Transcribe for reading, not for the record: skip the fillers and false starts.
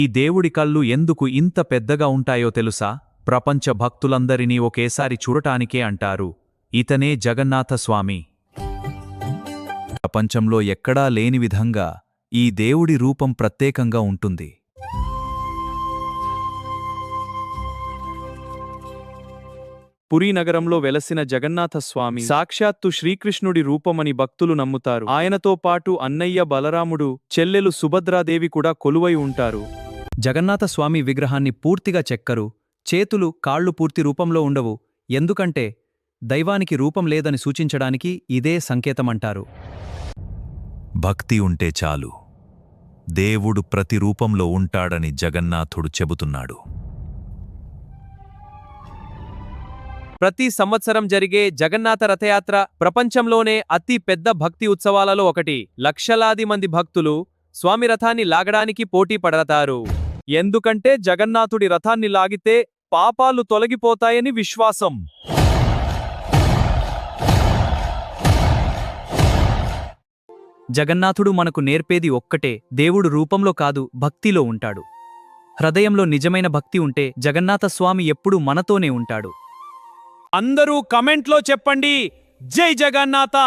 ఈ దేవుడి కళ్ళు ఎందుకు ఇంత పెద్దగా ఉంటాయో తెలుసా? ప్రపంచ భక్తులందరినీ ఒకేసారి చూడటానికే అంటారు. ఇతనే జగన్నాథస్వామి. ప్రపంచంలో ఎక్కడా లేని విధంగా ఈ దేవుడి రూపం ప్రత్యేకంగా ఉంటుంది. పురీ నగరంలో వెలసిన జగన్నాథస్వామి సాక్షాత్తు శ్రీకృష్ణుడి రూపమని భక్తులు నమ్ముతారు. ఆయనతో పాటు అన్నయ్య బలరాముడు, చెల్లెలు సుభద్రాదేవి కూడా కొలువై ఉంటారు. జగన్నాథస్వామి విగ్రహాన్ని పూర్తిగా చెక్కరు. చేతులు, కాళ్ళు పూర్తి రూపంలో ఉండవు. ఎందుకంటే దైవానికి రూపం లేదని సూచించడానికి ఇదే సంకేతమంటారు. భక్తి ఉంటే చాలు, దేవుడు ప్రతి రూపంలో ఉంటాడని జగన్నాథుడు చెబుతున్నాడు. ప్రతి సంవత్సరం జరిగే జగన్నాథ రథయాత్ర ప్రపంచంలోనే అతి పెద్ద భక్తి ఉత్సవాలలో ఒకటి. లక్షలాది మంది భక్తులు స్వామి రథాన్ని లాగడానికి పోటీ పడతారు. ఎందుకంటే జగన్నాథుడి రథాన్ని లాగితే పాపాలు తొలగిపోతాయని విశ్వాసం. జగన్నాథుడు మనకు నేర్పేది ఒక్కటే, దేవుడు రూపంలో కాదు, భక్తిలో ఉంటాడు. హృదయంలో నిజమైన భక్తి ఉంటే జగన్నాథస్వామి ఎప్పుడూ మనతోనే ఉంటాడు. అందరూ కమెంట్లో చెప్పండి, జై జగన్నాథ.